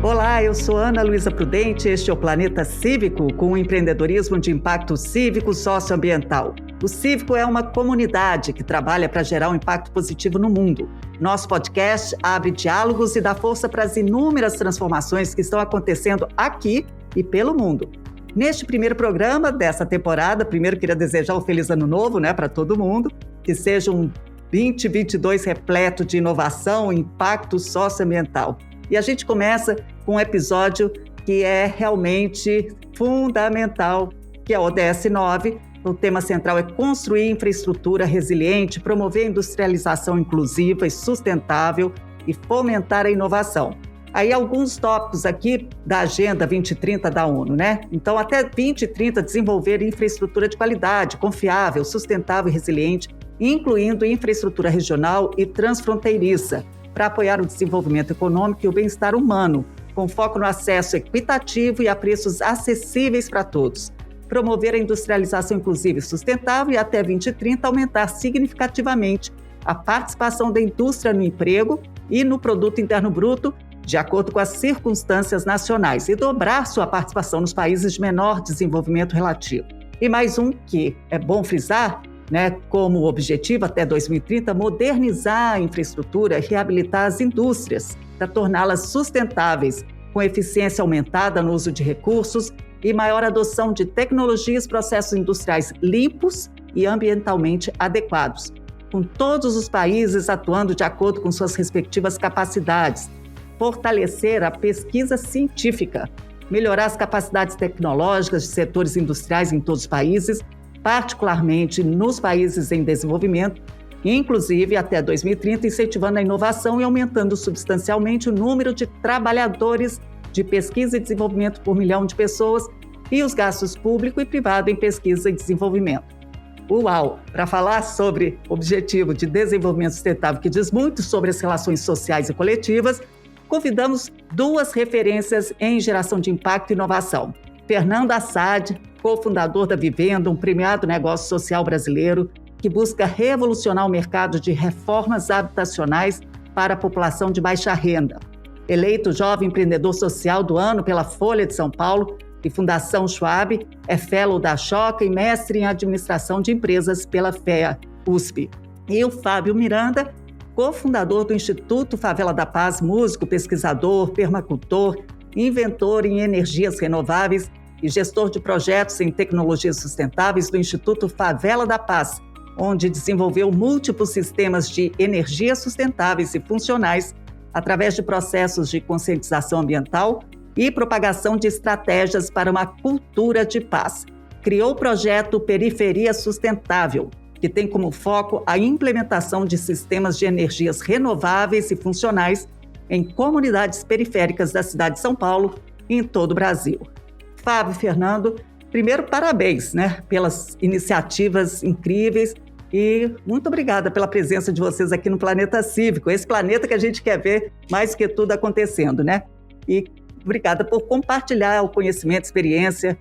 Olá, eu sou Ana Luísa Prudente, este é o Planeta Cívico, com o empreendedorismo de impacto cívico socioambiental. O Cívico é uma comunidade que trabalha para gerar um impacto positivo no mundo. Nosso podcast abre diálogos e dá força para as inúmeras transformações que estão acontecendo aqui e pelo mundo. Neste primeiro programa dessa temporada, primeiro queria desejar um feliz ano novo, para todo mundo, que seja um 2022 repleto de inovação e impacto socioambiental. E a gente começa com um episódio que é realmente fundamental, que é o ODS 9. O tema central é construir infraestrutura resiliente, promover a industrialização inclusiva e sustentável e fomentar a inovação. Aí alguns tópicos aqui da Agenda 2030 da ONU, Então, até 2030, desenvolver infraestrutura de qualidade, confiável, sustentável e resiliente, incluindo infraestrutura regional e transfronteiriça, para apoiar o desenvolvimento econômico e o bem-estar humano, com foco no acesso equitativo e a preços acessíveis para todos. Promover a industrialização inclusiva e sustentável e até 2030 aumentar significativamente a participação da indústria no emprego e no produto interno bruto, de acordo com as circunstâncias nacionais, e dobrar sua participação nos países de menor desenvolvimento relativo. E mais um que é bom frisar, como objetivo até 2030, modernizar a infraestrutura e reabilitar as indústrias para torná-las sustentáveis, com eficiência aumentada no uso de recursos e maior adoção de tecnologias e processos industriais limpos e ambientalmente adequados, com todos os países atuando de acordo com suas respectivas capacidades, fortalecer a pesquisa científica, melhorar as capacidades tecnológicas de setores industriais em todos os países, particularmente nos países em desenvolvimento, inclusive até 2030, incentivando a inovação e aumentando substancialmente o número de trabalhadores de pesquisa e desenvolvimento por milhão de pessoas e os gastos público e privado em pesquisa e desenvolvimento. Uau! Para falar sobre o Objetivo de Desenvolvimento Sustentável, que diz muito sobre as relações sociais e coletivas, convidamos duas referências em geração de impacto e inovação. Fernando Assad, cofundador da Vivenda, um premiado negócio social brasileiro que busca revolucionar o mercado de reformas habitacionais para a população de baixa renda. Eleito Jovem Empreendedor Social do Ano pela Folha de São Paulo e Fundação Schwab, é fellow da Choca e mestre em Administração de Empresas pela FEA USP. E o Fábio Miranda, cofundador do Instituto Favela da Paz, músico, pesquisador, permacultor, inventor em energias renováveis e gestor de projetos em tecnologias sustentáveis do Instituto Favela da Paz, onde desenvolveu múltiplos sistemas de energias sustentáveis e funcionais através de processos de conscientização ambiental e propagação de estratégias para uma cultura de paz. Criou o projeto Periferia Sustentável, que tem como foco a implementação de sistemas de energias renováveis e funcionais em comunidades periféricas da cidade de São Paulo e em todo o Brasil. Fábio e Fernando, primeiro, parabéns, pelas iniciativas incríveis e muito obrigada pela presença de vocês aqui no Planeta Cívico, esse planeta que a gente quer ver mais do que tudo acontecendo, E obrigada por compartilhar o conhecimento, experiência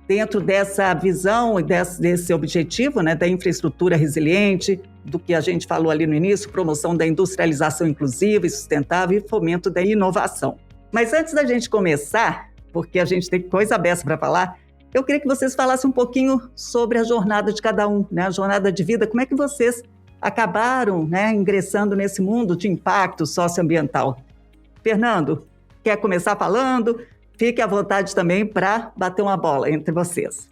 dentro dessa visão e desse objetivo, da infraestrutura resiliente, do que a gente falou ali no início, promoção da industrialização inclusiva e sustentável e fomento da inovação. Mas antes da gente começar, porque a gente tem coisa beça para falar, eu queria que vocês falassem um pouquinho sobre a jornada de cada um, a jornada de vida, como é que vocês acabaram ingressando nesse mundo de impacto socioambiental. Fernando, quer começar falando? Fique à vontade também para bater uma bola entre vocês.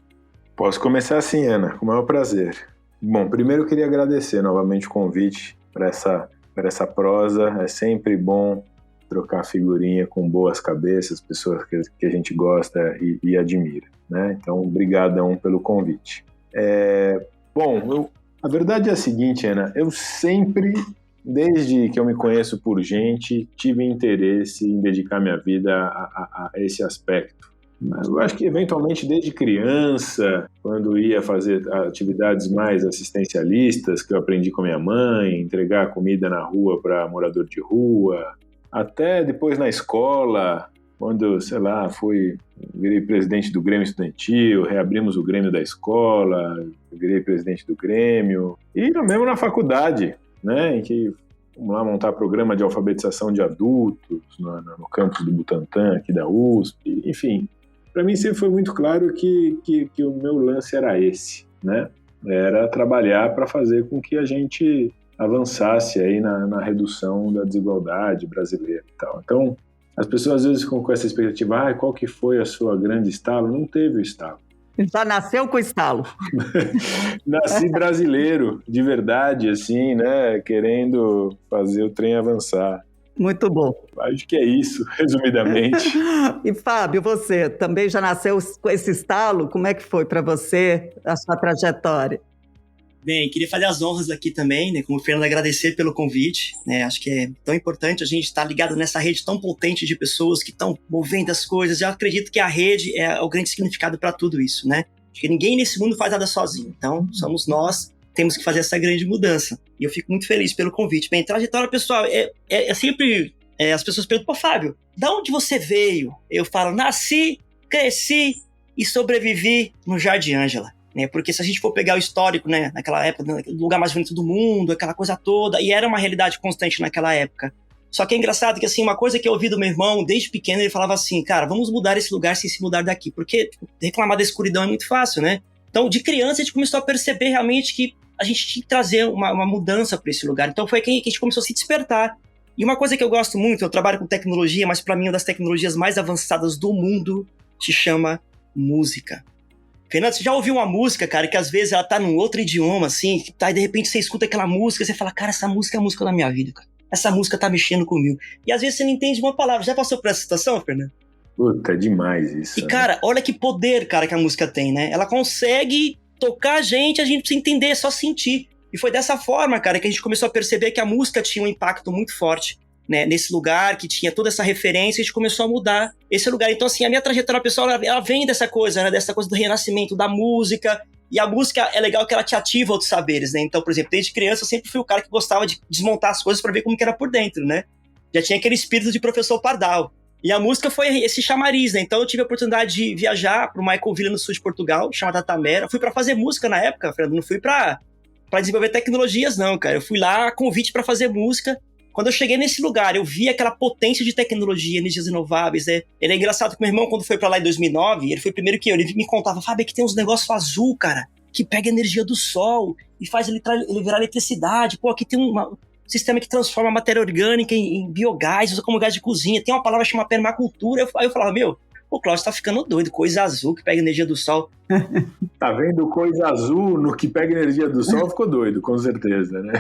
Posso começar assim, Ana, com o maior prazer. Bom, primeiro eu queria agradecer novamente o convite para essa prosa. É sempre bom trocar figurinha com boas cabeças, pessoas que a gente gosta e admira, Então, obrigadão pelo convite. A verdade é a seguinte, Ana, eu sempre, desde que eu me conheço por gente, tive interesse em dedicar minha vida a esse aspecto. Mas eu acho que, eventualmente, desde criança, quando ia fazer atividades mais assistencialistas, que eu aprendi com a minha mãe, entregar comida na rua para morador de rua, até depois na escola, quando, virei presidente do Grêmio Estudantil, reabrimos o Grêmio da escola, virei presidente do Grêmio, e mesmo na faculdade, em que vamos lá montar programa de alfabetização de adultos no campus do Butantã, aqui da USP, enfim. Para mim sempre foi muito claro que o meu lance era esse, né? Era trabalhar para fazer com que a gente avançasse aí na redução da desigualdade brasileira e tal. Então, as pessoas às vezes ficam com essa expectativa, qual que foi a sua grande estalo? Não teve o estalo. Já nasceu com estalo. Nasci brasileiro, de verdade, assim, né? Querendo fazer o trem avançar. Muito bom. Acho que é isso, resumidamente. E Fábio, você também já nasceu com esse estalo? Como é que foi para você a sua trajetória? Bem, queria fazer as honras aqui também, né, como o Fernando, agradecer pelo convite, né, acho que é tão importante a gente estar ligado nessa rede tão potente de pessoas que estão movendo as coisas. Eu acredito que a rede é o grande significado para tudo isso, né? Acho que ninguém nesse mundo faz nada sozinho, então somos nós, temos que fazer essa grande mudança. E eu fico muito feliz pelo convite. Bem, trajetória pessoal, é sempre, as pessoas perguntam, Fábio, de onde você veio? Eu falo, nasci, cresci e sobrevivi no Jardim Ângela. Porque se a gente for pegar o histórico, né, naquela época, o lugar mais bonito do mundo, aquela coisa toda, e era uma realidade constante naquela época. Só que é engraçado que, assim, uma coisa que eu ouvi do meu irmão, desde pequeno, ele falava assim, cara, vamos mudar esse lugar sem se mudar daqui, porque reclamar da escuridão é muito fácil, né? Então, de criança, a gente começou a perceber realmente que a gente tinha que trazer uma mudança para esse lugar. Então, foi que a gente começou a se despertar. E uma coisa que eu gosto muito, eu trabalho com tecnologia, mas para mim uma das tecnologias mais avançadas do mundo se chama música. Fernando, você já ouviu uma música, cara, que às vezes ela tá num outro idioma, assim, e de repente você escuta aquela música e você fala, cara, essa música é a música da minha vida, cara. Essa música tá mexendo comigo. E às vezes você não entende uma palavra. Já passou por essa situação, Fernando? Puta, é demais isso. E, cara, olha que poder, cara, que a música tem, né? Ela consegue tocar a gente não precisa entender, é só sentir. E foi dessa forma, cara, que a gente começou a perceber que a música tinha um impacto muito forte, né, nesse lugar, que tinha toda essa referência, a gente começou a mudar esse lugar. Então, assim, a minha trajetória pessoal, ela vem dessa coisa, né, dessa coisa do renascimento da música, e a música é legal que ela te ativa outros saberes, né, então, por exemplo, desde criança eu sempre fui o cara que gostava de desmontar as coisas para ver como que era por dentro, né, já tinha aquele espírito de professor Pardal, e a música foi esse chamariz, né, então eu tive a oportunidade de viajar para uma ecovila no sul de Portugal, chamada Tamera, fui para fazer música na época, Fernando, não fui para desenvolver tecnologias não, cara, eu fui lá a convite para fazer música. Quando eu cheguei nesse lugar, eu vi aquela potência de tecnologia, energias renováveis, né? Ele é engraçado que meu irmão, quando foi pra lá em 2009, ele foi primeiro que eu, ele me contava, Fábio, que tem uns negócios azul, cara, que pega a energia do sol e faz ele virar eletricidade. Pô, aqui tem um sistema que transforma a matéria orgânica em biogás, usa como gás de cozinha. Tem uma palavra chamada permacultura. Aí eu falava, o Cláudio tá ficando doido, coisa azul que pega energia do sol. Tá vendo coisa azul no que pega energia do sol, ficou doido, com certeza, né?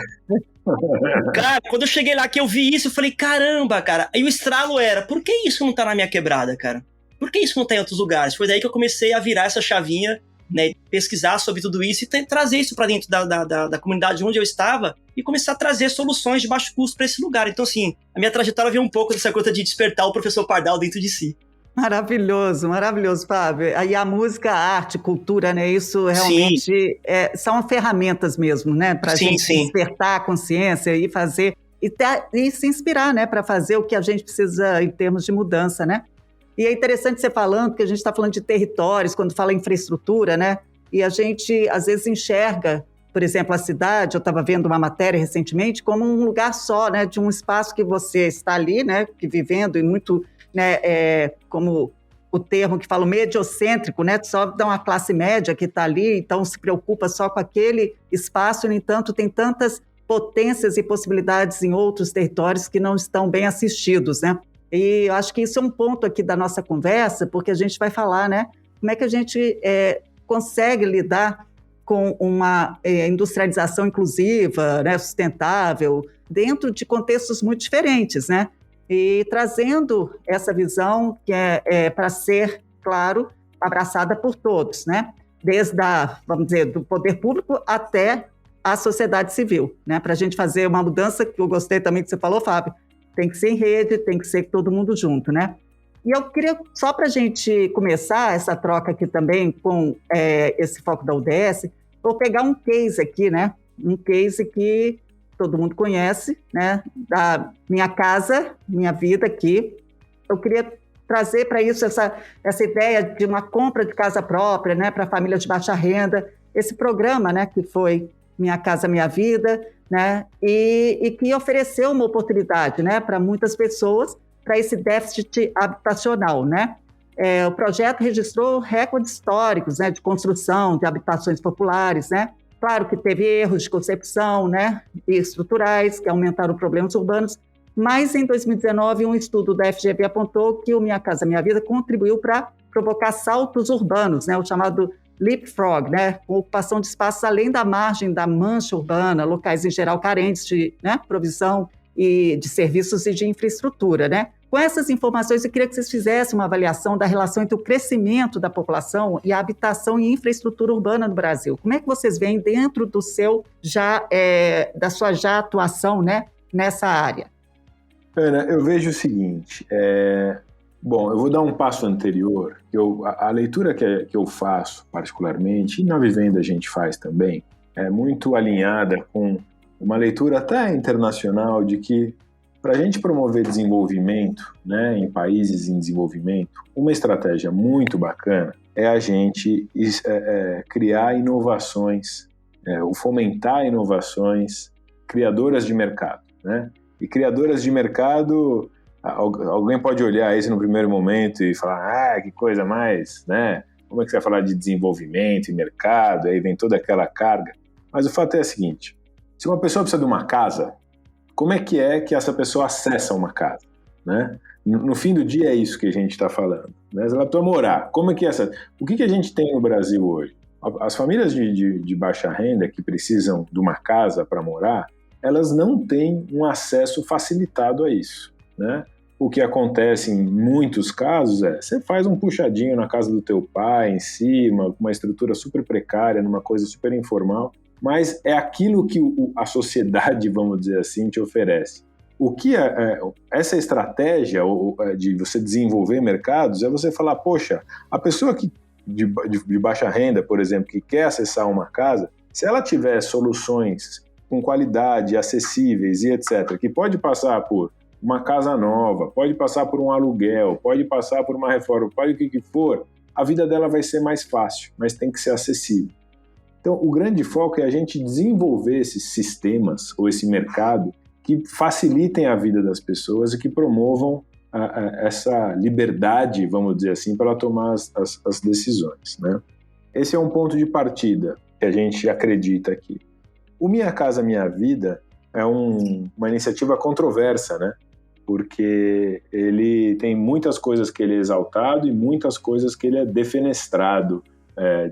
Cara, quando eu cheguei lá que eu vi isso, eu falei, caramba, cara. Aí o estralo era, por que isso não tá na minha quebrada, cara? Por que isso não tá em outros lugares? Foi daí que eu comecei a virar essa chavinha, né, pesquisar sobre tudo isso e trazer isso pra dentro da comunidade onde eu estava e começar a trazer soluções de baixo custo pra esse lugar. Então, assim, a minha trajetória veio um pouco dessa coisa de despertar o professor Pardal dentro de si. Maravilhoso, maravilhoso, Fábio. Aí a música, a arte, cultura, né? Isso realmente são ferramentas mesmo, né? Para a gente despertar a consciência e fazer e se inspirar, né? Para fazer o que a gente precisa em termos de mudança, né? E é interessante você falando, que a gente está falando de territórios, quando fala infraestrutura, né? E a gente, às vezes, enxerga, por exemplo, a cidade, eu estava vendo uma matéria recentemente, como um lugar só, né? De um espaço que você está ali, né? Que vivendo e muito... né, como o termo que fala mediocêntrico, né, só dá uma classe média que está ali, então se preocupa só com aquele espaço, no entanto tem tantas potências e possibilidades em outros territórios que não estão bem assistidos, né? E eu acho que isso é um ponto aqui da nossa conversa, porque a gente vai falar, né, como é que a gente consegue lidar com uma industrialização inclusiva, né, sustentável, dentro de contextos muito diferentes, né? E trazendo essa visão que é para ser, claro, abraçada por todos, né? Desde vamos dizer, do poder público até a sociedade civil, né? Para a gente fazer uma mudança, que eu gostei também que você falou, Fábio, tem que ser em rede, tem que ser todo mundo junto, né? E eu queria, só para a gente começar essa troca aqui também com esse foco da UDS, vou pegar um case aqui, né? Um case que todo mundo conhece, né, da minha casa, minha vida aqui. Eu queria trazer para isso essa ideia de uma compra de casa própria, né, para famílias de baixa renda, esse programa, né, que foi Minha Casa Minha Vida, né? E que ofereceu uma oportunidade, né, para muitas pessoas para esse déficit habitacional, né? O projeto registrou recordes históricos, né, de construção de habitações populares, né? Claro que teve erros de concepção, né, e estruturais que aumentaram problemas urbanos, mas em 2019 um estudo da FGV apontou que o Minha Casa Minha Vida contribuiu para provocar saltos urbanos, né, o chamado leapfrog, né, com ocupação de espaços além da margem da mancha urbana, locais em geral carentes de, né, provisão e de serviços e de infraestrutura, né? Com essas informações, eu queria que vocês fizessem uma avaliação da relação entre o crescimento da população e a habitação e infraestrutura urbana no Brasil. Como é que vocês veem dentro do seu da sua atuação, né, nessa área? Ana, eu vejo o seguinte, bom, eu vou dar um passo anterior, a leitura que eu faço particularmente, e na Vivenda a gente faz também, é muito alinhada com uma leitura até internacional de que para a gente promover desenvolvimento, né, em países em desenvolvimento, uma estratégia muito bacana é a gente criar inovações, fomentar inovações criadoras de mercado, né? E criadoras de mercado, alguém pode olhar isso no primeiro momento e falar, que coisa mais, né? Como é que você vai falar de desenvolvimento e mercado? Aí vem toda aquela carga. Mas o fato é o seguinte, se uma pessoa precisa de uma casa, como é que essa pessoa acessa uma casa, né? No fim do dia é isso que a gente está falando, né? Ela precisa morar. Como é que o que a gente tem no Brasil hoje? As famílias de baixa renda que precisam de uma casa para morar, elas não têm um acesso facilitado a isso, né? O que acontece em muitos casos você faz um puxadinho na casa do teu pai, em cima, com uma estrutura super precária, numa coisa super informal, mas é aquilo que a sociedade, vamos dizer assim, te oferece. O que essa estratégia de você desenvolver mercados é você falar, poxa, a pessoa de baixa renda, por exemplo, que quer acessar uma casa, se ela tiver soluções com qualidade, acessíveis e etc., que pode passar por uma casa nova, pode passar por um aluguel, pode passar por uma reforma, pode o que for, a vida dela vai ser mais fácil, mas tem que ser acessível. Então, o grande foco é a gente desenvolver esses sistemas ou esse mercado que facilitem a vida das pessoas e que promovam essa liberdade, vamos dizer assim, para ela tomar as decisões, né? Esse é um ponto de partida que a gente acredita aqui. O Minha Casa Minha Vida é uma iniciativa controversa, né? Porque ele tem muitas coisas que ele é exaltado e muitas coisas que ele é defenestrado,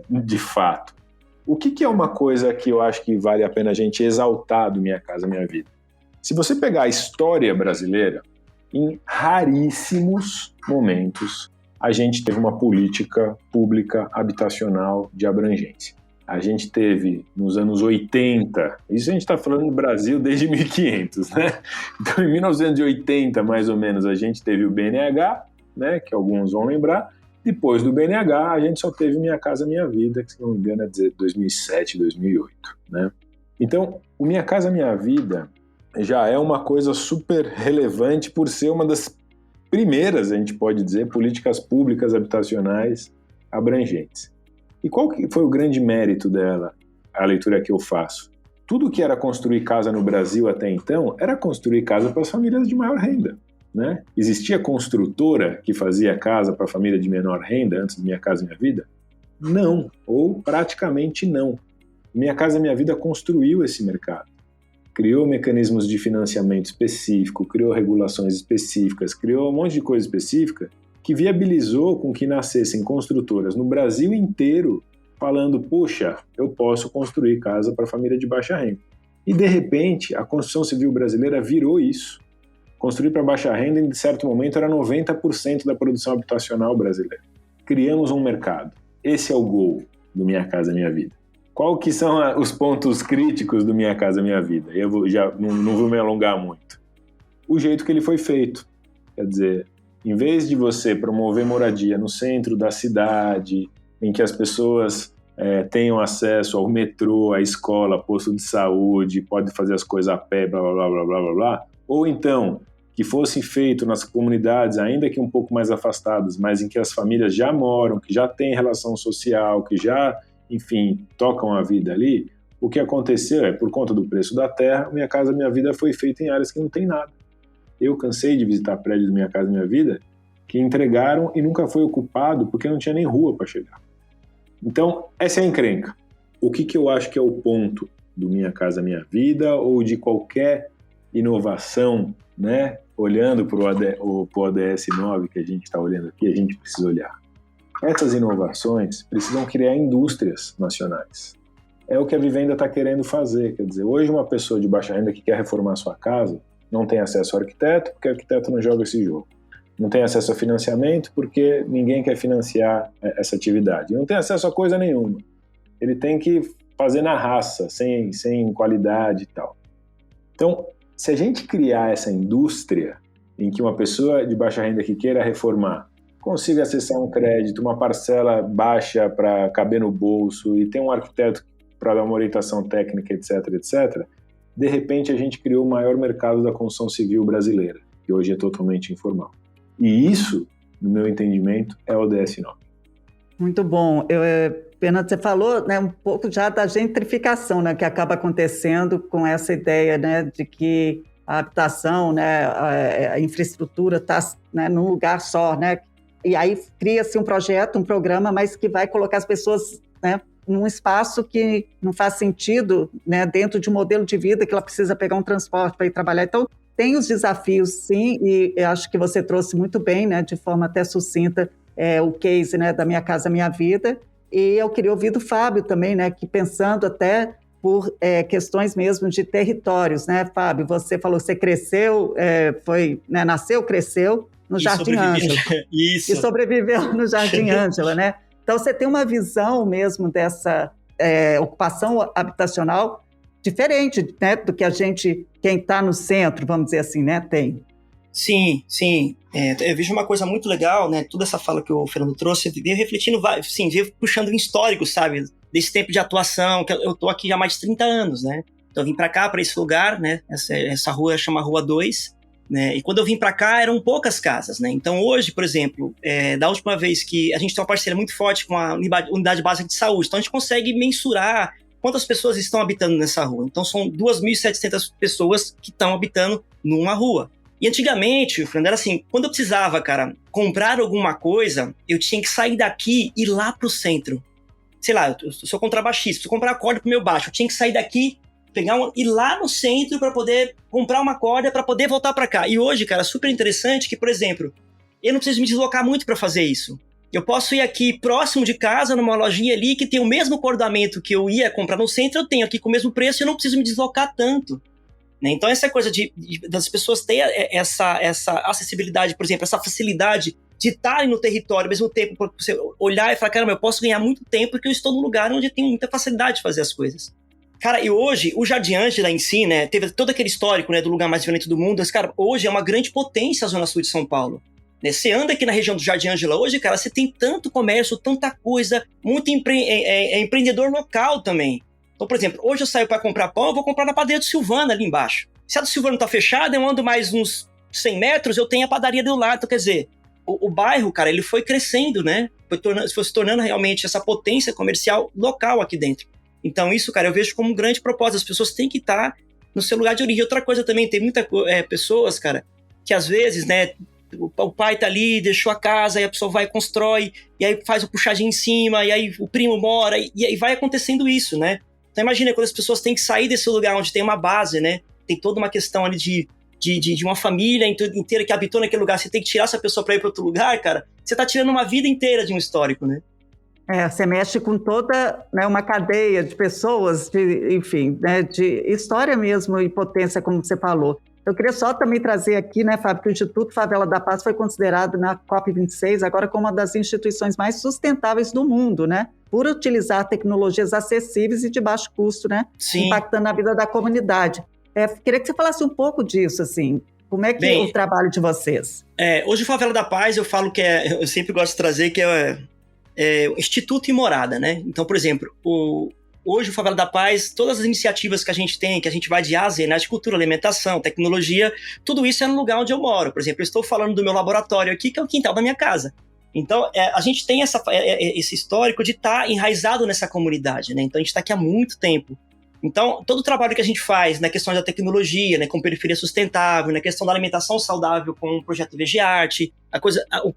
de fato. O que é uma coisa que eu acho que vale a pena a gente exaltar do Minha Casa Minha Vida? Se você pegar a história brasileira, em raríssimos momentos a gente teve uma política pública habitacional de abrangência. A gente teve nos anos 80, isso a gente está falando do Brasil desde 1500, né? Então, em 1980, mais ou menos, a gente teve o BNH, né, que alguns vão lembrar. Depois do BNH, a gente só teve Minha Casa Minha Vida, que, se não me engano, é de 2007, 2008, né? Então, o Minha Casa Minha Vida já é uma coisa super relevante por ser uma das primeiras, a gente pode dizer, políticas públicas habitacionais abrangentes. E qual que foi o grande mérito dela, a leitura que eu faço? Tudo que era construir casa no Brasil até então era construir casa para as famílias de maior renda, né? Existia construtora que fazia casa para a família de menor renda antes do Minha Casa Minha Vida? Não, ou praticamente não. Minha Casa Minha Vida construiu esse mercado. Criou mecanismos de financiamento específico, criou regulações específicas, criou um monte de coisa específica que viabilizou com que nascessem construtoras no Brasil inteiro falando, puxa, eu posso construir casa para família de baixa renda. E, de repente, a construção civil brasileira virou isso. Construir para baixa renda, em certo momento, era 90% da produção habitacional brasileira. Criamos um mercado. Esse é o gol do Minha Casa Minha Vida. Qual que são os pontos críticos do Minha Casa Minha Vida? Eu não vou me alongar muito. O jeito que ele foi feito. Quer dizer, em vez de você promover moradia no centro da cidade, em que as pessoas tenham acesso ao metrô, à escola, posto de saúde, pode fazer as coisas a pé, blá, blá, blá, blá, blá, blá, blá, ou então que fosse feito nas comunidades, ainda que um pouco mais afastadas, mas em que as famílias já moram, que já têm relação social, que já, enfim, tocam a vida ali, O que aconteceu é, por conta do preço da terra, Minha Casa Minha Vida foi feita em áreas que não tem nada. Eu cansei de visitar prédios do Minha Casa Minha Vida que entregaram e nunca foi ocupado porque não tinha nem rua para chegar. Então, essa é a encrenca. O que eu acho que é o ponto do Minha Casa Minha Vida ou de qualquer inovação, né? Olhando para o ODS 9 que a gente está olhando aqui, a gente precisa olhar. Essas inovações precisam criar indústrias nacionais. É o que a Vivenda está querendo fazer. Quer dizer, hoje uma pessoa de baixa renda que quer reformar sua casa não tem acesso ao arquiteto, porque o arquiteto não joga esse jogo. Não tem acesso a financiamento, porque ninguém quer financiar essa atividade. Não tem acesso a coisa nenhuma. Ele tem que fazer na raça, sem qualidade e tal. Então, se a gente criar essa indústria em que uma pessoa de baixa renda que queira reformar consiga acessar um crédito, uma parcela baixa para caber no bolso e ter um arquiteto para dar uma orientação técnica, etc., etc., de repente a gente criou o maior mercado da construção civil brasileira, que hoje é totalmente informal. E isso, no meu entendimento, é o ODS 9. Muito bom. Fernando, você falou, né, um pouco já da gentrificação, né, que acaba acontecendo com essa ideia, né, de que a habitação, né, a infraestrutura está, né, num lugar só, né, e aí cria-se um projeto, um programa, mas que vai colocar as pessoas, né, num espaço que não faz sentido, né, dentro de um modelo de vida que ela precisa pegar um transporte para ir trabalhar. Então, tem os desafios, sim, e eu acho que você trouxe muito bem, né, de forma até sucinta, o case, né, da Minha Casa Minha Vida. E eu queria ouvir do Fábio também, né, que pensando até por questões mesmo de territórios, né, Fábio? Você falou que você cresceu, né, nasceu, cresceu no Jardim Ângela. Isso. E sobreviveu no Jardim Ângela, né? Então, você tem uma visão mesmo dessa ocupação habitacional diferente, né, do que quem está no centro, vamos dizer assim, né, tem. Sim. Eu vejo uma coisa muito legal, né? Toda essa fala que o Fernando trouxe, veio refletindo, sim, veio puxando um histórico, sabe? Desse tempo de atuação, que eu tô aqui há mais de 30 anos, né? Então eu vim para cá, para esse lugar, né? Essa rua chama Rua 2, né? E quando eu vim para cá, eram poucas casas, né? Então hoje, por exemplo, da última vez que a gente tem uma parceria muito forte com a Unidade Básica de Saúde, então a gente consegue mensurar quantas pessoas estão habitando nessa rua. Então são 2.700 pessoas que estão habitando numa rua. E antigamente, Fernando, era assim, quando eu precisava, cara, comprar alguma coisa, eu tinha que sair daqui e ir lá pro centro. Sei lá, eu sou contrabaixista, preciso comprar a corda pro meu baixo, eu tinha que sair daqui, ir lá no centro para poder comprar uma corda para poder voltar para cá. E hoje, cara, super interessante que, por exemplo, eu não preciso me deslocar muito para fazer isso. Eu posso ir aqui próximo de casa, numa lojinha ali que tem o mesmo cordamento que eu ia comprar no centro, eu tenho aqui com o mesmo preço e eu não preciso me deslocar tanto. Então, essa coisa das pessoas terem essa acessibilidade, por exemplo, essa facilidade de estarem no território ao mesmo tempo, para você olhar e falar, caramba, eu posso ganhar muito tempo porque eu estou num lugar onde eu tenho muita facilidade de fazer as coisas. Cara, e hoje, o Jardim Ângela em si, né, teve todo aquele histórico, né, do lugar mais violento do mundo, mas, cara, hoje é uma grande potência a Zona Sul de São Paulo. Né? Você anda aqui na região do Jardim Ângela hoje, cara, você tem tanto comércio, tanta coisa, muito empreendedor local também. Então, por exemplo, hoje eu saio para comprar pão, eu vou comprar na padaria do Silvano ali embaixo. Se a do Silvano tá fechada, eu ando mais uns 100 metros, eu tenho a padaria do lado. Então, quer dizer, o bairro, cara, ele foi crescendo, né? Foi se tornando realmente essa potência comercial local aqui dentro. Então, isso, cara, eu vejo como um grande propósito. As pessoas têm que estar no seu lugar de origem. Outra coisa também, tem muitas pessoas, cara, que às vezes, né, o pai tá ali, deixou a casa, aí a pessoa vai e constrói, e aí faz o puxadinho em cima, e aí o primo mora, e aí vai acontecendo isso, né? Então imagina quando as pessoas têm que sair desse lugar onde tem uma base, né? Tem toda uma questão ali de uma família inteira que habitou naquele lugar. Você tem que tirar essa pessoa para ir para outro lugar, cara. Você tá tirando uma vida inteira de um histórico, né? Você mexe com toda, né, uma cadeia de pessoas, enfim, né, de história mesmo e potência, como você falou. Eu queria só também trazer aqui, né, Fábio, que o Instituto Favela da Paz foi considerado na COP26 agora como uma das instituições mais sustentáveis do mundo, né? Por utilizar tecnologias acessíveis e de baixo custo, né? Sim. Impactando a vida da comunidade. Queria que você falasse um pouco disso, assim. Como é que é o trabalho de vocês? Hoje o Favela da Paz, eu falo que eu sempre gosto de trazer que é o Instituto e Morada, né? Então, por exemplo, hoje o Favela da Paz, todas as iniciativas que a gente tem, que a gente vai de A a Z, né, de cultura, alimentação, tecnologia, tudo isso é no lugar onde eu moro. Por exemplo, eu estou falando do meu laboratório aqui, que é o quintal da minha casa. Então, a gente tem esse histórico de estar enraizado nessa comunidade, né? Então, a gente está aqui há muito tempo. Então, todo o trabalho que a gente faz na questão da tecnologia, né, com periferia sustentável, na questão da alimentação saudável com o projeto VGArt,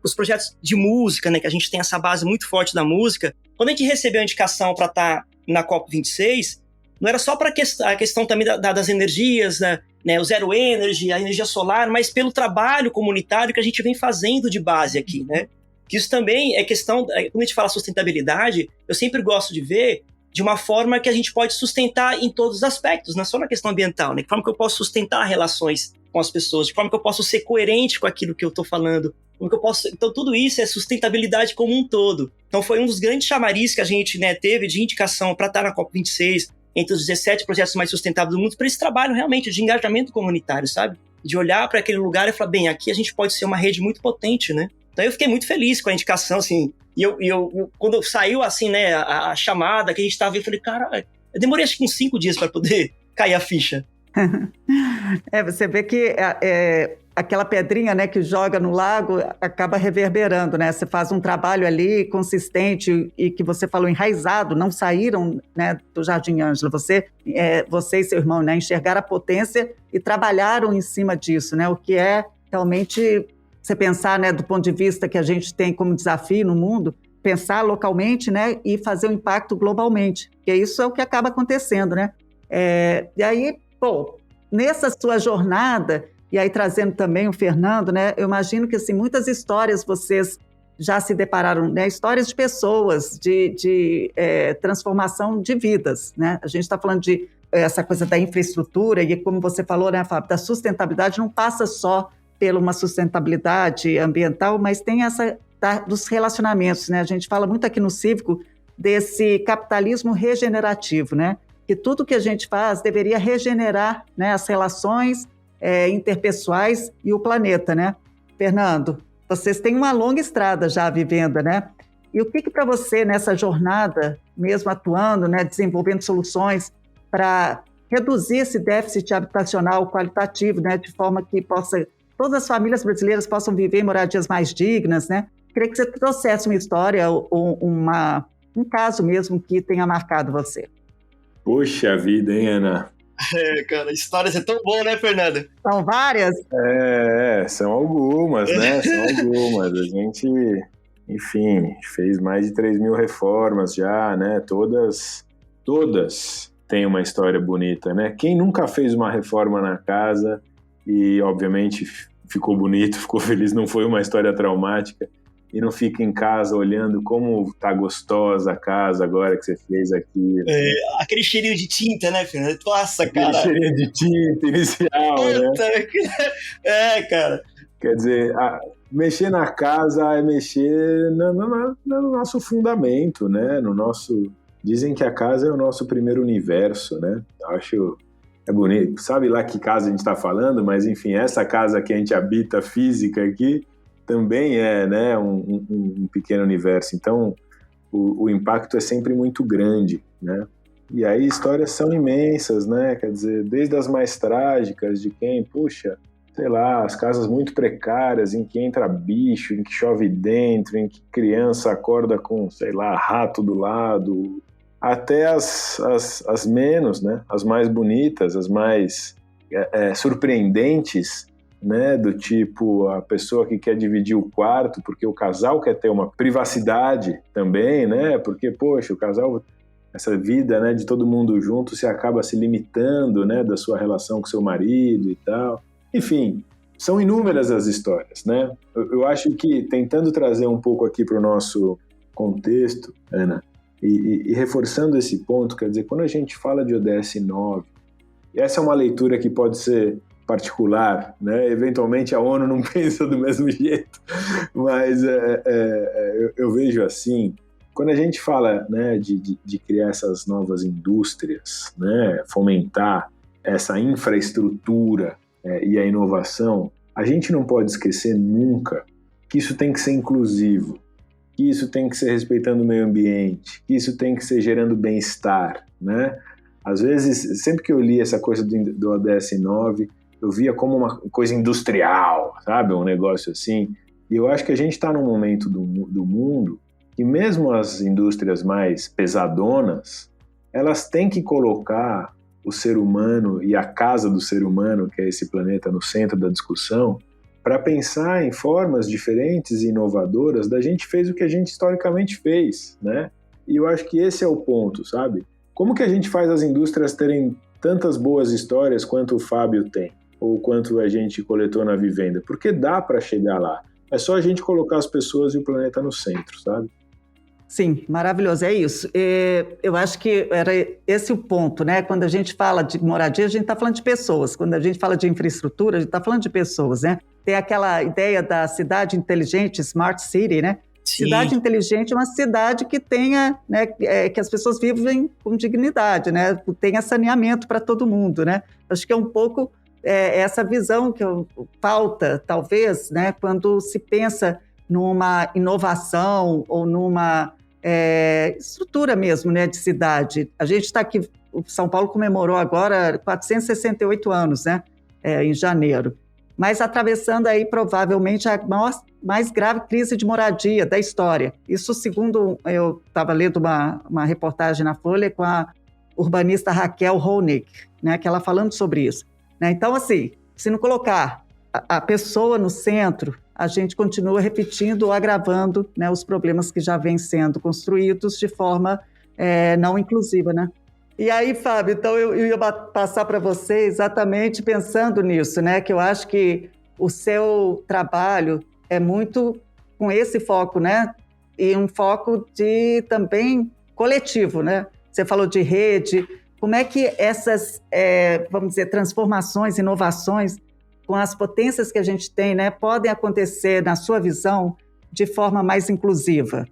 os projetos de música, né, que a gente tem essa base muito forte da música, quando a gente recebeu a indicação para estar na COP26, não era só para a questão também das energias, né, o Zero Energy, a energia solar, mas pelo trabalho comunitário que a gente vem fazendo de base aqui, né? Que isso também é questão, quando a gente fala sustentabilidade, eu sempre gosto de ver de uma forma que a gente pode sustentar em todos os aspectos, não é só na questão ambiental, né? De forma que eu posso sustentar relações com as pessoas, de forma que eu posso ser coerente com aquilo que eu estou falando, como que eu posso... Então tudo isso é sustentabilidade como um todo. Então foi um dos grandes chamariz que a gente, né, teve de indicação para estar na COP26, entre os 17 projetos mais sustentáveis do mundo, para esse trabalho realmente de engajamento comunitário, sabe? De olhar para aquele lugar e falar, bem, aqui a gente pode ser uma rede muito potente, né? Então eu fiquei muito feliz com a indicação, assim, e eu quando saiu, assim, né, a chamada que a gente estava, eu falei, cara, eu demorei acho que uns 5 dias para poder cair a ficha. Você vê que aquela pedrinha, né, que joga no lago acaba reverberando, né? Você faz um trabalho ali consistente e que você falou enraizado, não saíram, né, do Jardim Ângela. Você e seu irmão, né, enxergaram a potência e trabalharam em cima disso, né? O que é realmente... Você pensar, né, do ponto de vista que a gente tem como desafio no mundo, pensar localmente, né, e fazer um impacto globalmente, porque isso é o que acaba acontecendo, né? E aí, nessa sua jornada, e aí trazendo também o Fernando, né, eu imagino que assim, muitas histórias vocês já se depararam, né, histórias de pessoas, de transformação de vidas, né? A gente está falando de essa coisa da infraestrutura e como você falou, né, Fábio, da sustentabilidade não passa só pela uma sustentabilidade ambiental, mas tem essa dos relacionamentos, né? A gente fala muito aqui no Cívico desse capitalismo regenerativo, né? Que tudo que a gente faz deveria regenerar, né, as relações interpessoais e o planeta, né? Fernando, vocês têm uma longa estrada já vivendo, né? E o que para você, nessa jornada, mesmo atuando, né, desenvolvendo soluções para reduzir esse déficit habitacional qualitativo, né, de forma que todas as famílias brasileiras possam viver em moradias mais dignas, né? Queria que você trouxesse uma história ou um caso mesmo que tenha marcado você. Poxa vida, hein, Ana? Cara, histórias é tão bom, né, Fernanda? São várias? São algumas, né? São algumas. A gente, enfim, fez mais de 3.000 reformas já, né? Todas têm uma história bonita, né? Quem nunca fez uma reforma na casa e, obviamente, ficou bonito, ficou feliz, não foi uma história traumática, e não fica em casa olhando como tá gostosa a casa agora que você fez aqui. Aquele cheirinho de tinta, né, Fernando? Nossa, cara. Aquele cheirinho de tinta inicial, né? Cara. Quer dizer, mexer na casa é mexer no nosso fundamento, né? Dizem que a casa é o nosso primeiro universo, né? Acho... É bonito, sabe lá que casa a gente está falando, mas enfim, essa casa que a gente habita física aqui também é, né, um pequeno universo, então o impacto é sempre muito grande, né? E aí histórias são imensas, né? Quer dizer, desde as mais trágicas de quem, puxa, sei lá, as casas muito precárias em que entra bicho, em que chove dentro, em que criança acorda com, sei lá, rato do lado, até as menos, né? As mais bonitas, as mais surpreendentes, né? Do tipo a pessoa que quer dividir o quarto porque o casal quer ter uma privacidade também, né? Porque, poxa, o casal, essa vida, né, de todo mundo junto se acaba se limitando, né, da sua relação com seu marido e tal. Enfim, são inúmeras as histórias, né? Eu acho que, tentando trazer um pouco aqui para o nosso contexto, Ana, e reforçando esse ponto, quer dizer, quando a gente fala de ODS 9, essa é uma leitura que pode ser particular, né? Eventualmente a ONU não pensa do mesmo jeito, mas eu vejo assim, quando a gente fala, né, de criar essas novas indústrias, né, fomentar essa infraestrutura e a inovação, a gente não pode esquecer nunca que isso tem que ser inclusivo, que isso tem que ser respeitando o meio ambiente, que isso tem que ser gerando bem-estar, né? Às vezes, sempre que eu li essa coisa do ODS 9, eu via como uma coisa industrial, sabe? Um negócio assim. E eu acho que a gente está num momento do mundo que mesmo as indústrias mais pesadonas, elas têm que colocar o ser humano e a casa do ser humano, que é esse planeta, no centro da discussão, para pensar em formas diferentes e inovadoras da gente fez o que a gente historicamente fez, né? E eu acho que esse é o ponto, sabe? Como que a gente faz as indústrias terem tantas boas histórias quanto o Fábio tem, ou quanto a gente coletou na Vivenda? Porque dá para chegar lá. É só a gente colocar as pessoas e o planeta no centro, sabe? Sim, maravilhoso, é isso. Eu acho que era esse o ponto, né? Quando a gente fala de moradia, a gente está falando de pessoas. Quando a gente fala de infraestrutura, a gente está falando de pessoas, né? Tem aquela ideia da cidade inteligente, Smart City, né? Sim. Cidade inteligente é uma cidade que tenha, né, que as pessoas vivem com dignidade, né? Tenha saneamento para todo mundo, né? Acho que é um pouco essa visão que falta, talvez, né? Quando se pensa numa inovação ou numa estrutura mesmo, né, de cidade. A gente está aqui, o São Paulo comemorou agora 468 anos, né, em janeiro, mas atravessando aí provavelmente a mais grave crise de moradia da história. Isso segundo, eu estava lendo uma reportagem na Folha com a urbanista Raquel Ronick, né, que ela falando sobre isso. Né? Então, assim, se não colocar a pessoa no centro, a gente continua repetindo ou agravando, né, os problemas que já vêm sendo construídos de forma não inclusiva, né? E aí, Fábio, então eu ia passar para você exatamente pensando nisso, né? Que eu acho que o seu trabalho é muito com esse foco, né? E um foco de também coletivo, né? Você falou de rede. Como é que essas, vamos dizer, transformações, inovações com as potências que a gente tem, né, podem acontecer, na sua visão, de forma mais inclusiva?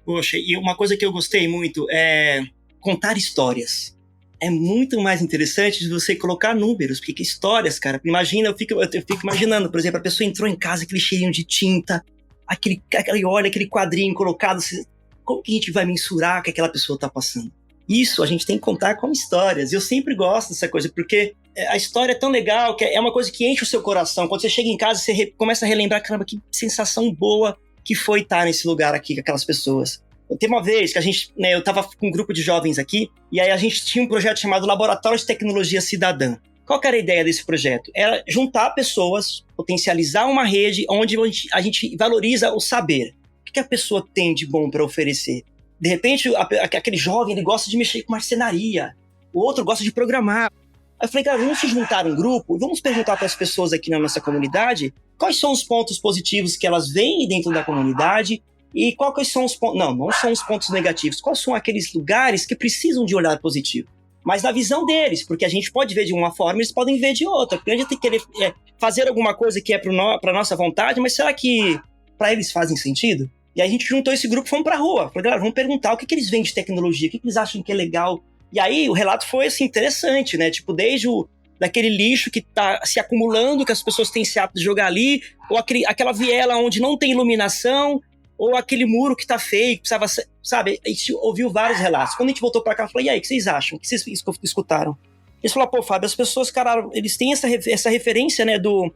Poxa, e uma coisa que eu gostei muito é contar histórias. É muito mais interessante de você colocar números, porque histórias, cara, imagina, eu fico imaginando, por exemplo, a pessoa entrou em casa, aquele cheirinho de tinta, aquele quadrinho colocado, como que a gente vai mensurar o que aquela pessoa está passando? Isso a gente tem que contar como histórias. Eu sempre gosto dessa coisa, porque a história é tão legal, que é uma coisa que enche o seu coração. Quando você chega em casa, você começa a relembrar, caramba, que sensação boa que foi estar nesse lugar aqui com aquelas pessoas. Tem uma vez que a gente, né, eu estava com um grupo de jovens aqui, e aí a gente tinha um projeto chamado Laboratório de Tecnologia Cidadã. Qual que era a ideia desse projeto? Era juntar pessoas, potencializar uma rede onde a gente valoriza o saber. O que a pessoa tem de bom para oferecer? De repente, aquele jovem, ele gosta de mexer com marcenaria, o outro gosta de programar. Aí eu falei, cara, vamos se juntar um grupo e vamos perguntar para as pessoas aqui na nossa comunidade quais são os pontos positivos que elas veem dentro da comunidade e quais são os pontos... Não são os pontos negativos. Quais são aqueles lugares que precisam de olhar positivo? Mas da visão deles, porque a gente pode ver de uma forma, eles podem ver de outra. Porque a gente tem que querer fazer alguma coisa que é para nossa vontade, mas será que para eles fazem sentido? E aí a gente juntou esse grupo e fomos pra rua. Falei, galera, vamos perguntar o que eles veem de tecnologia, o que eles acham que é legal. E aí o relato foi, assim, interessante, né? Tipo, desde daquele lixo que tá se acumulando, que as pessoas têm esse hábito de jogar ali, ou aquela viela onde não tem iluminação, ou aquele muro que tá feio, que precisava ser, sabe? A gente ouviu vários relatos. Quando a gente voltou pra cá, eu falei, e aí, o que vocês acham? O que vocês escutaram? Eles falaram, pô, Fábio, as pessoas, cara, eles têm essa referência, né, do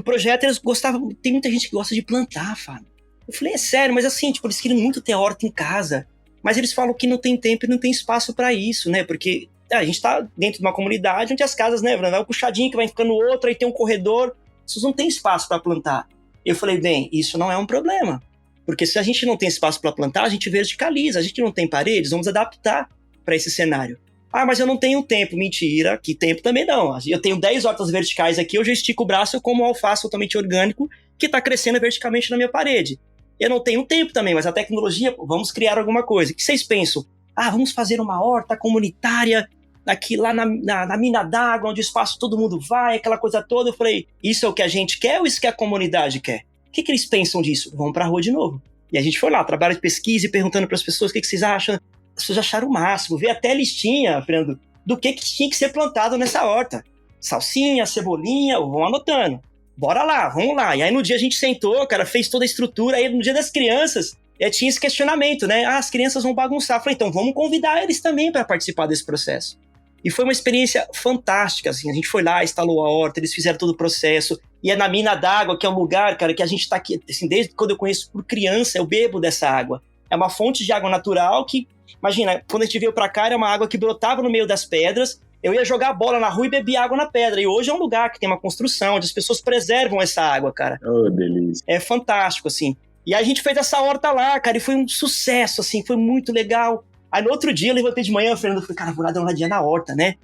projeto, eles gostavam, tem muita gente que gosta de plantar, Fábio. Eu falei, é sério, mas assim, tipo, eles queriam muito ter horta em casa, mas eles falam que não tem tempo e não tem espaço para isso, né, porque a gente tá dentro de uma comunidade onde as casas, né, vai um puxadinho que vai ficando outro, aí tem um corredor, vocês não tem espaço para plantar. Eu falei, bem, isso não é um problema, porque se a gente não tem espaço para plantar, a gente verticaliza, a gente não tem paredes, vamos adaptar para esse cenário. Ah, mas eu não tenho tempo. Mentira, que tempo também não. Eu tenho 10 hortas verticais aqui, eu já estico o braço, eu como alface totalmente orgânico que está crescendo verticalmente na minha parede. Eu não tenho tempo também, mas a tecnologia, vamos criar alguma coisa. O que vocês pensam? Ah, vamos fazer uma horta comunitária aqui lá na mina d'água, onde o espaço todo mundo vai, aquela coisa toda. Eu falei, isso é o que a gente quer ou isso que a comunidade quer? O que eles pensam disso? Vamos pra rua de novo. E a gente foi lá, trabalho de pesquisa e perguntando para as pessoas o que vocês acham. As pessoas acharam o máximo. Veio até listinha, Fernando, do que tinha que ser plantado nessa horta. Salsinha, cebolinha, vão anotando. Bora lá, vamos lá. E aí no dia a gente sentou, cara, fez toda a estrutura. Aí no dia das crianças, tinha esse questionamento, né? Ah, as crianças vão bagunçar. Eu falei, então vamos convidar eles também para participar desse processo. E foi uma experiência fantástica, assim. A gente foi lá, instalou a horta, eles fizeram todo o processo. E é na mina d'água, que é um lugar, cara, que a gente tá aqui, assim, desde quando eu conheço por criança, eu bebo dessa água. É uma fonte de água natural que, imagina, quando a gente veio pra cá, era uma água que brotava no meio das pedras. eu ia jogar bola na rua e beber água na pedra. E hoje é um lugar que tem uma construção, onde as pessoas preservam essa água, cara. Oh, delícia. É fantástico, assim. E aí a gente fez essa horta lá, cara, e foi um sucesso, assim, foi muito legal. Aí no outro dia eu levantei de manhã, o Fernando falou, cara, vou lá dar uma olhadinha na horta, né?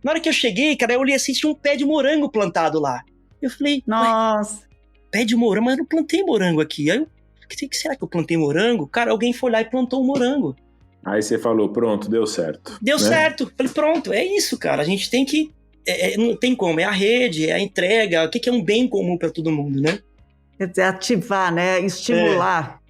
Na hora que eu cheguei, cara, eu olhei assim, tinha um pé de morango plantado lá. Eu falei, nossa, pé de morango? Mas eu não plantei morango aqui. Aí eu, será que eu plantei morango? Cara, alguém foi lá e plantou um morango. Aí você falou, pronto, deu certo. Deu certo. Falei, pronto, é isso, cara. A gente tem que... não tem como, é a rede, é a entrega, o que é um bem comum para todo mundo, né? Quer dizer, ativar, né? Estimular.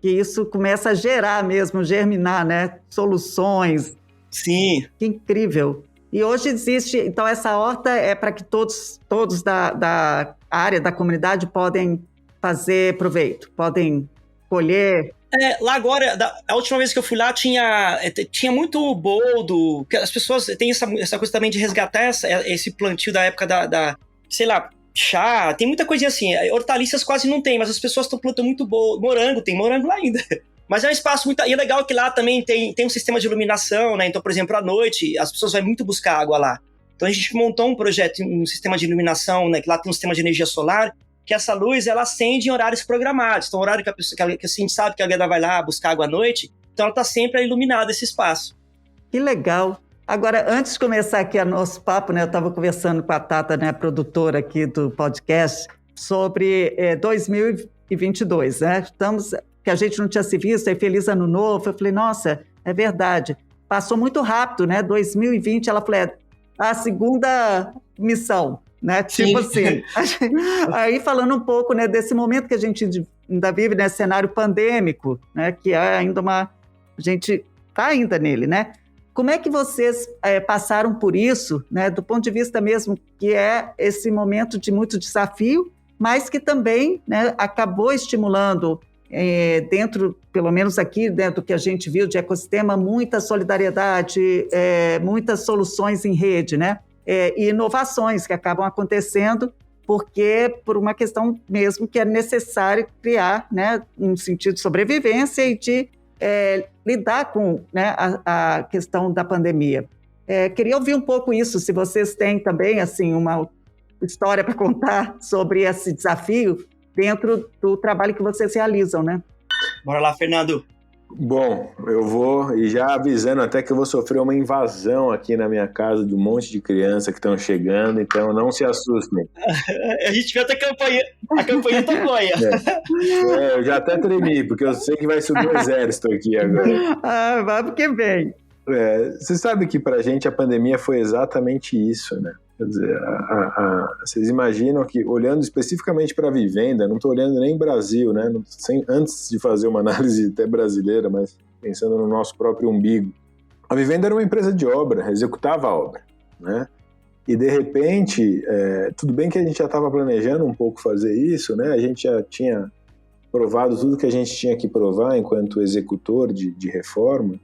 Que isso começa a gerar mesmo, germinar, né? Soluções. Sim. Que incrível. E hoje existe... Então, essa horta é para que todos da área, da comunidade, podem fazer proveito, podem colher... Lá agora, a última vez que eu fui lá, tinha muito boldo, que as pessoas têm essa coisa também de resgatar esse plantio da época sei lá, chá, tem muita coisinha assim, hortaliças quase não tem, mas as pessoas estão plantando muito morango, tem morango lá ainda. Mas é um espaço muito... E é legal que lá também tem um sistema de iluminação, né? Então, por exemplo, à noite, as pessoas vão muito buscar água lá. Então, a gente montou um projeto, um sistema de iluminação, né? Que lá tem um sistema de energia solar, que essa luz, ela acende em horários programados. Então, horário que a gente sabe que a galera vai lá buscar água à noite, então ela está sempre iluminada, esse espaço. Que legal. Agora, antes de começar aqui o nosso papo, né, eu estava conversando com a Tata, né, a produtora aqui do podcast, sobre 2022, né? Que a gente não tinha se visto, aí feliz ano novo. Eu falei, nossa, é verdade. Passou muito rápido, né? 2020, ela falou, a segunda missão, né? Tipo assim. Aí falando um pouco, né, desse momento que a gente ainda vive, né, cenário pandêmico, né, que é ainda a gente está ainda nele, né? Como é que vocês passaram por isso, né, do ponto de vista mesmo que é esse momento de muito desafio, mas que também, né, acabou estimulando dentro, pelo menos aqui, dentro do que a gente viu de ecossistema, muita solidariedade, muitas soluções em rede, né? E inovações que acabam acontecendo por uma questão mesmo que é necessário criar, né, um sentido de sobrevivência e de lidar com, né, a questão da pandemia. Queria ouvir um pouco isso, se vocês têm também assim, uma história para contar sobre esse desafio dentro do trabalho que vocês realizam, né? Bora lá, Fernando. Bom, eu vou, e já avisando até que eu vou sofrer uma invasão aqui na minha casa de um monte de crianças que estão chegando, então não se assustem. A gente vê até a campainha tocou aí. Eu já até tremi, porque eu sei que vai subir o exército aqui agora. Vai porque vem. Você sabe que pra gente a pandemia foi exatamente isso, né? Quer dizer, vocês imaginam que, olhando especificamente para a vivenda, não estou olhando nem Brasil, né? Antes de fazer uma análise até brasileira, mas pensando no nosso próprio umbigo. A vivenda era uma empresa de obra, executava a obra, né? E, de repente, tudo bem que a gente já estava planejando um pouco fazer isso, né? A gente já tinha provado tudo que a gente tinha que provar enquanto executor de reforma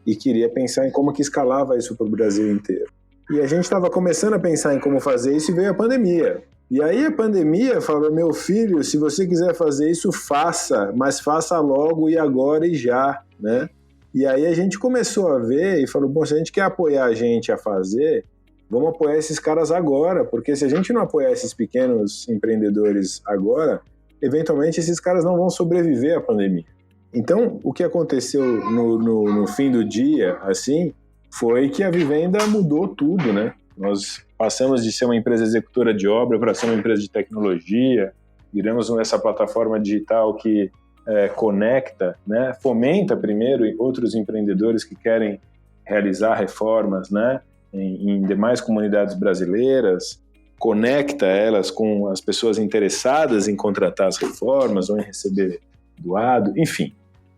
e queria pensar em como que escalava isso para o Brasil inteiro. E a gente estava começando a pensar em como fazer isso e veio a pandemia. E aí a pandemia falou, meu filho, se você quiser fazer isso, faça, mas faça logo e agora e já, né? E aí a gente começou a ver e falou, bom, se a gente quer apoiar a gente a fazer, vamos apoiar esses caras agora, porque se a gente não apoiar esses pequenos empreendedores agora, eventualmente esses caras não vão sobreviver à pandemia. Então, o que aconteceu no fim do dia, assim, foi que a Vivenda mudou tudo, né? Nós passamos de ser uma empresa executora de obra para ser uma empresa de tecnologia, viramos essa plataforma digital que conecta, né? Fomenta primeiro outros empreendedores que querem realizar reformas, né? Em demais comunidades brasileiras, conecta elas com as pessoas interessadas em contratar as reformas ou em receber doado, enfim.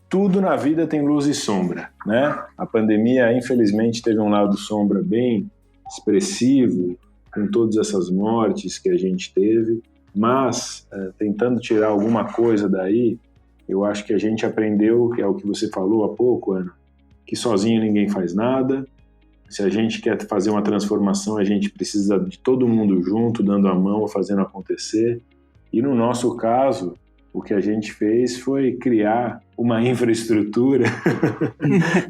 Tudo na vida tem luz e sombra, né? A pandemia, infelizmente, teve um lado sombra bem expressivo, com todas essas mortes que a gente teve, mas, tentando tirar alguma coisa daí, eu acho que a gente aprendeu, que é o que você falou há pouco, Ana, que sozinho ninguém faz nada. Se a gente quer fazer uma transformação, a gente precisa de todo mundo junto, dando a mão, fazendo acontecer. E no nosso caso, o que a gente fez foi criar uma infraestrutura,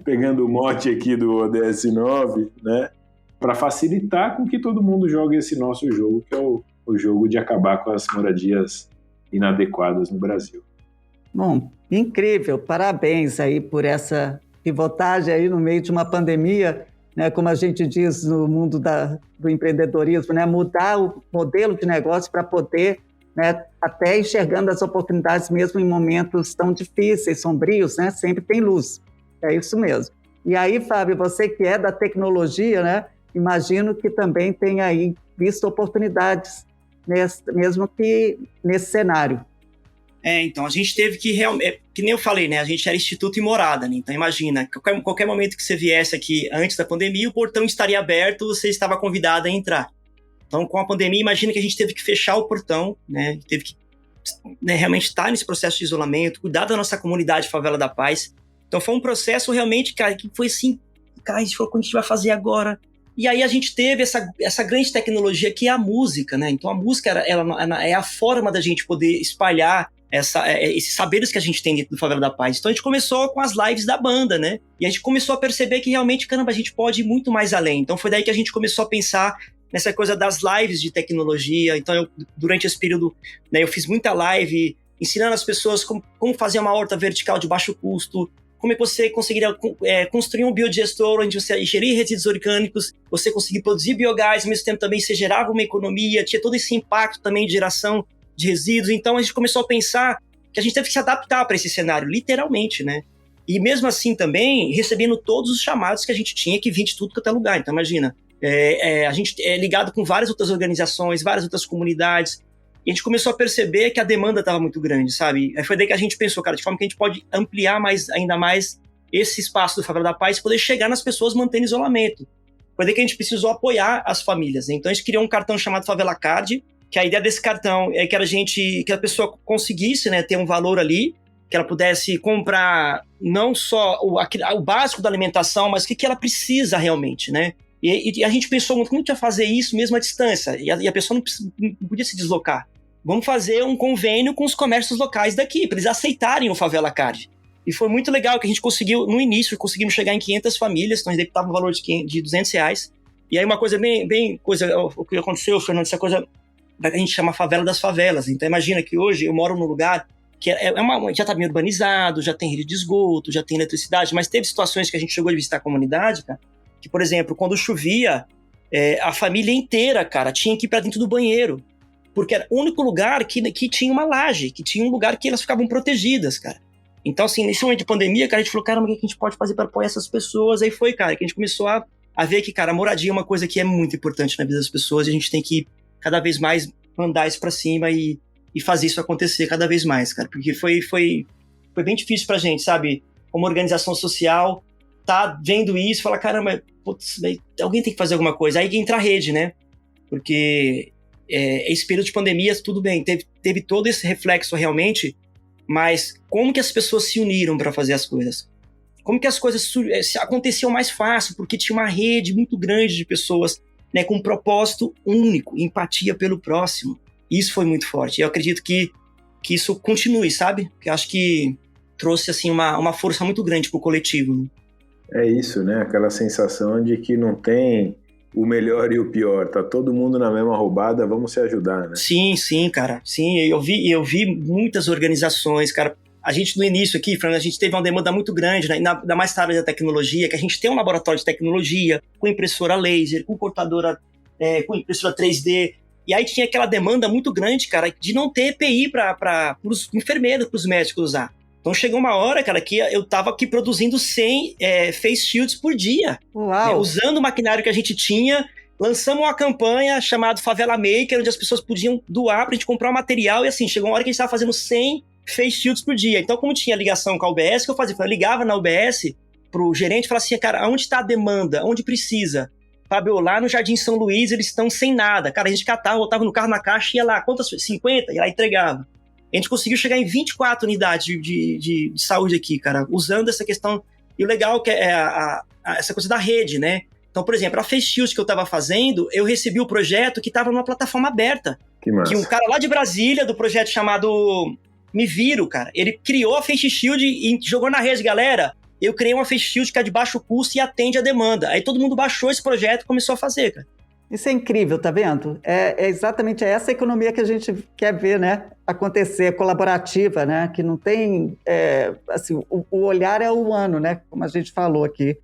pegando o mote aqui do ODS 9, né? para facilitar com que todo mundo jogue esse nosso jogo, que é o jogo de acabar com as moradias inadequadas no Brasil. Bom, incrível, parabéns aí por essa pivotagem aí no meio de uma pandemia, né, como a gente diz no mundo do empreendedorismo, né, mudar o modelo de negócio para poder, né, até enxergando as oportunidades mesmo em momentos tão difíceis, sombrios, né, sempre tem luz, é isso mesmo. E aí, Fábio, você que é da tecnologia, né, imagino que também tem aí visto oportunidades, mesmo que nesse cenário. Então, a gente teve que realmente, que nem eu falei, né, a gente era instituto e morada, né, então imagina, qualquer momento que você viesse aqui antes da pandemia, o portão estaria aberto, você estava convidado a entrar. Então, com a pandemia, imagina que a gente teve que fechar o portão, né, teve que, né, realmente estar nesse processo de isolamento, cuidar da nossa comunidade Favela da Paz. Então, foi um processo realmente, cara, que foi assim, cara, a gente falou, o que a gente vai fazer agora? E aí a gente teve essa grande tecnologia que é a música, né, então a música ela é a forma da gente poder espalhar esses saberes que a gente tem dentro do Favela da Paz. Então a gente começou com as lives da banda, né? E a gente começou a perceber que realmente, caramba, a gente pode ir muito mais além. Então foi daí que a gente começou a pensar nessa coisa das lives de tecnologia. Então durante esse período, né, eu fiz muita live ensinando as pessoas como fazer uma horta vertical de baixo custo, como é que você conseguiria construir um biodigestor onde você gerir resíduos orgânicos, você conseguir produzir biogás, ao mesmo tempo também você gerava uma economia, tinha todo esse impacto também de geração de resíduos. Então a gente começou a pensar que a gente teve que se adaptar para esse cenário, literalmente, né? E mesmo assim também recebendo todos os chamados que a gente tinha que vir de tudo que até lugar. Então imagina, a gente é ligado com várias outras organizações, várias outras comunidades, e a gente começou a perceber que a demanda estava muito grande, sabe? Aí foi daí que a gente pensou, cara, de forma que a gente pode ampliar ainda mais esse espaço do Favela da Paz e poder chegar nas pessoas mantendo isolamento. Foi daí que a gente precisou apoiar as famílias, né? Então a gente criou um cartão chamado Favela Card, que a ideia desse cartão é que a pessoa conseguisse, né, ter um valor ali, que ela pudesse comprar não só o básico da alimentação, mas o que ela precisa realmente, né? E a gente pensou muito, como a gente ia fazer isso mesmo à distância? E a pessoa não podia se deslocar. Vamos fazer um convênio com os comércios locais daqui, para eles aceitarem o Favela Card. E foi muito legal que a gente conseguiu, no início, conseguimos chegar em 500 famílias, então a gente estava um valor de R$200. E aí uma coisa o que aconteceu, Fernando, essa coisa da que a gente chama Favela das Favelas. Então imagina que hoje eu moro num lugar que já está bem urbanizado, já tem rede de esgoto, já tem eletricidade, mas teve situações que a gente chegou a visitar a comunidade, cara, que, por exemplo, quando chovia, a família inteira, cara, tinha que ir para dentro do banheiro, porque era o único lugar que tinha uma laje, que tinha um lugar que elas ficavam protegidas, cara. Então, assim, nesse momento de pandemia, cara, a gente falou, caramba, o que a gente pode fazer para apoiar essas pessoas? Aí foi, cara, que a gente começou a ver que, cara, a moradia é uma coisa que é muito importante na vida das pessoas e a gente tem que cada vez mais mandar isso pra cima e fazer isso acontecer cada vez mais, cara. Porque foi bem difícil pra gente, sabe? Como organização social, tá vendo isso e falar, caramba, putz, alguém tem que fazer alguma coisa. Aí entra a rede, né? Porque esse período de pandemia, tudo bem, teve todo esse reflexo realmente, mas como que as pessoas se uniram para fazer as coisas? Como que as coisas aconteciam mais fácil? Porque tinha uma rede muito grande de pessoas, né, com um propósito único, empatia pelo próximo. Isso foi muito forte. Eu acredito que isso continue, sabe? Porque eu acho que trouxe assim, uma força muito grande pro coletivo. Né? É isso, né? Aquela sensação de que não tem o melhor e o pior. Tá todo mundo na mesma roubada, vamos se ajudar, né? Sim, cara. Sim, eu vi muitas organizações, cara. A gente, no início aqui, Fernando, a gente teve uma demanda muito grande, né? Ainda mais na área da tecnologia, que a gente tem um laboratório de tecnologia, com impressora laser, com cortadora, com impressora 3D. E aí tinha aquela demanda muito grande, cara, de não ter EPI para os enfermeiros, para os médicos usar. Então chegou uma hora, cara, que eu tava aqui produzindo 100 face shields por dia. Uau! Né? Usando o maquinário que a gente tinha, lançamos uma campanha chamada Favela Maker, onde as pessoas podiam doar pra gente comprar o material. E assim, chegou uma hora que a gente tava fazendo 100 face shields por dia. Então, como tinha ligação com a UBS, o que eu fazia? Eu ligava na UBS pro gerente e falava assim, cara, onde tá a demanda? Onde precisa? Fábio, lá no Jardim São Luís, eles estão sem nada. Cara, a gente catava, botava no carro na caixa, ia lá, quantas? 50? Ia lá e entregava. A gente conseguiu chegar em 24 unidades de saúde aqui, cara, usando essa questão. E o legal que é essa coisa da rede, né? Então, por exemplo, a Face Shield que eu estava fazendo, eu recebi o projeto que estava numa plataforma aberta. Que massa. Que um cara lá de Brasília, do projeto chamado Me Viro, cara, ele criou a Face Shield e jogou na rede, galera. eu criei uma face shield que é de baixo custo e atende a demanda. Aí todo mundo baixou esse projeto e começou a fazer, cara. Isso é incrível, tá vendo? É exatamente essa economia que a gente quer ver, né, acontecer, colaborativa, né, que não tem, assim, o olhar é humano, né, como a gente falou aqui.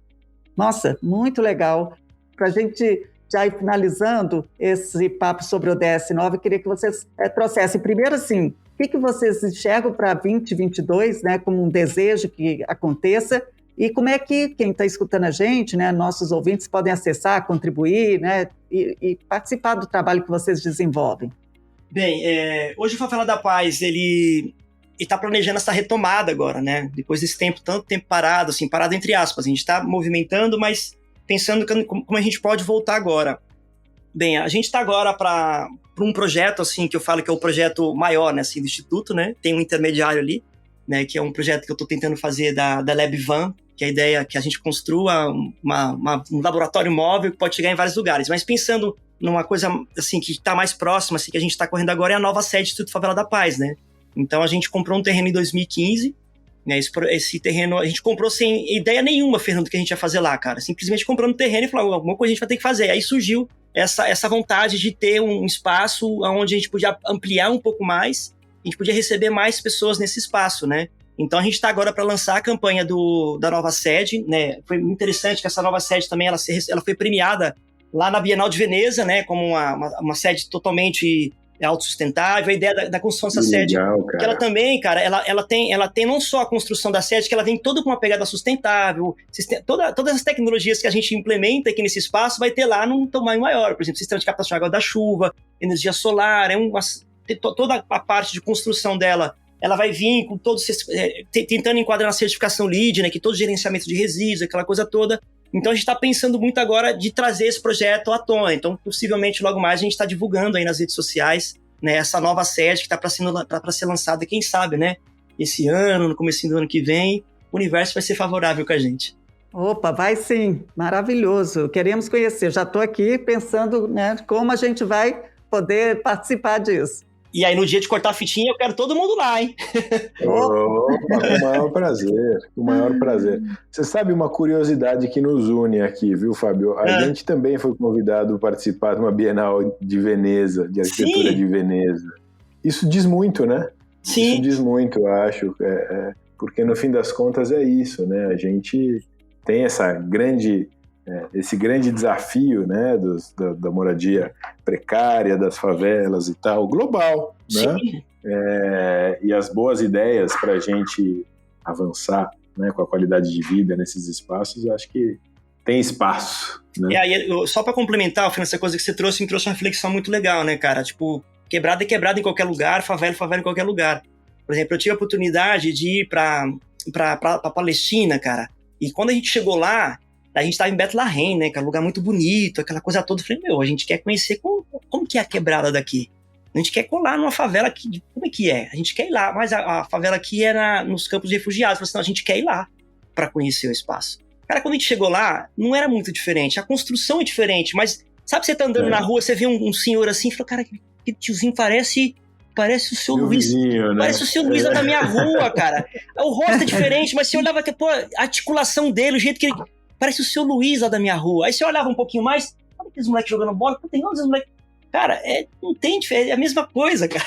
Nossa, muito legal. Para a gente já ir finalizando esse papo sobre o ODS 9, eu queria que vocês trouxessem primeiro, assim, o que vocês enxergam para 2022, né, como um desejo que aconteça, e como é que quem está escutando a gente, né, nossos ouvintes, podem acessar, contribuir, né, e participar do trabalho que vocês desenvolvem? Bem, hoje o Favela da Paz, ele está planejando essa retomada agora, né? Depois desse tanto tempo parado, assim, parado entre aspas. A gente está movimentando, mas pensando como a gente pode voltar agora. Bem, a gente está agora para um projeto, assim, que eu falo que é o projeto maior, né, assim, do Instituto, né? Tem um intermediário ali, né, que é um projeto que eu estou tentando fazer da LabVan, que a ideia é que a gente construa um laboratório móvel que pode chegar em vários lugares. Mas pensando numa coisa assim, que está mais próxima, assim, que a gente está correndo agora, é a nova sede do Instituto Favela da Paz, né? Então a gente comprou um terreno em 2015, né? Esse terreno a gente comprou sem ideia nenhuma, Fernando, que a gente ia fazer lá, cara. Simplesmente comprando um terreno e falando, alguma coisa a gente vai ter que fazer. Aí surgiu essa vontade de ter um espaço onde a gente podia ampliar um pouco mais, a gente podia receber mais pessoas nesse espaço, né? Então a gente está agora para lançar a campanha da nova sede, né? Foi muito interessante que essa nova sede também ela foi premiada lá na Bienal de Veneza, né? Como uma sede totalmente autossustentável. A ideia da construção dessa sede, que ela também, cara, ela tem não só a construção da sede, que ela vem toda com uma pegada sustentável, todas as tecnologias que a gente implementa aqui nesse espaço vai ter lá num tamanho maior. Por exemplo, sistema de captação de água da chuva, energia solar, toda a parte de construção dela. Ela vai vir com todos tentando enquadrar na certificação LEED, né, que todo gerenciamento de resíduos, aquela coisa toda. Então a gente está pensando muito agora de trazer esse projeto à tona. Então, possivelmente, logo mais, a gente está divulgando aí nas redes sociais, né, essa nova sede que está para ser lançada, quem sabe, né? Esse ano, no começo do ano que vem, o universo vai ser favorável com a gente. Opa, vai sim, maravilhoso. Queremos conhecer. Já estou aqui pensando, né, como a gente vai poder participar disso. E aí, no dia de cortar a fitinha, eu quero todo mundo lá, hein? Opa, com o maior prazer, com o maior prazer. Você sabe uma curiosidade que nos une aqui, viu, Fábio? A gente também foi convidado a participar de uma Bienal de Veneza, de arquitetura de Veneza. Isso diz muito, né? Sim. Isso diz muito, eu acho, porque no fim das contas é isso, né? A gente tem esse grande desafio, né, da moradia precária, das favelas e tal, global, né? E as boas ideias para a gente avançar, né, com a qualidade de vida nesses espaços, eu acho que tem espaço, né? E aí, só para complementar, essa coisa que você trouxe, me trouxe uma reflexão muito legal, né, cara? Tipo, quebrada é quebrada em qualquer lugar, favela é favela em qualquer lugar. Por exemplo, eu tive a oportunidade de ir para Palestina, cara, e quando a gente chegou lá, a gente estava em Bethlehem, né, que é um lugar muito bonito, aquela coisa toda. Eu falei, a gente quer conhecer como que é a quebrada daqui. A gente quer colar numa favela que, como é que é? A gente quer ir lá, mas a favela aqui é nos campos de refugiados. Eu falei assim, não, a gente quer ir lá para conhecer o espaço. Cara, quando a gente chegou lá, não era muito diferente. A construção é diferente, mas sabe, você tá andando na rua, você vê um senhor assim, e fala, cara, que tiozinho parece o seu Luiz. Vizinho, né? Parece o seu Luiz lá da minha rua, cara. O rosto é diferente, mas você olhava que, a articulação dele, o jeito que ele... Parece o seu Luiz lá da minha rua. Aí você olhava um pouquinho mais, olha aqueles moleques jogando bola, tem outros moleques. Cara, não tem diferença, é a mesma coisa, cara.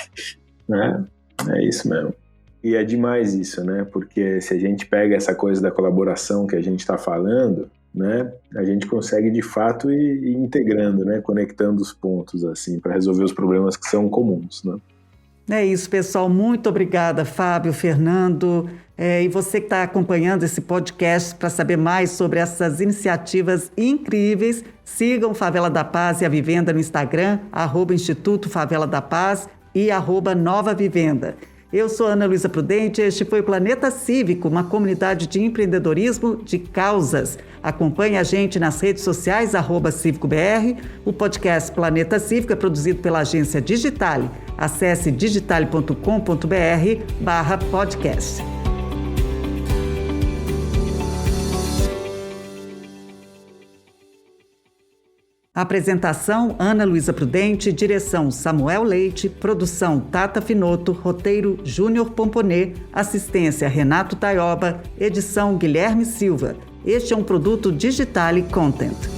É isso mesmo. E é demais isso, né? Porque se a gente pega essa coisa da colaboração que a gente está falando, né? A gente consegue de fato ir integrando, né? Conectando os pontos, assim, para resolver os problemas que são comuns, né? É isso, pessoal. Muito obrigada, Fábio, Fernando. E você que está acompanhando esse podcast para saber mais sobre essas iniciativas incríveis, sigam Favela da Paz e a Vivenda no Instagram, @Instituto Favela da Paz e @Nova Vivenda. Eu sou Ana Luísa Prudente e este foi o Planeta Cívico, uma comunidade de empreendedorismo de causas. Acompanhe a gente nas redes sociais, @CívicoBR. O podcast Planeta Cívico é produzido pela agência Digitale. Acesse digitale.com.br/podcast. Apresentação, Ana Luísa Prudente, direção Samuel Leite, produção Tata Finoto, roteiro Júnior Pomponê, assistência Renato Taioba, edição Guilherme Silva. Este é um produto Digitale Content.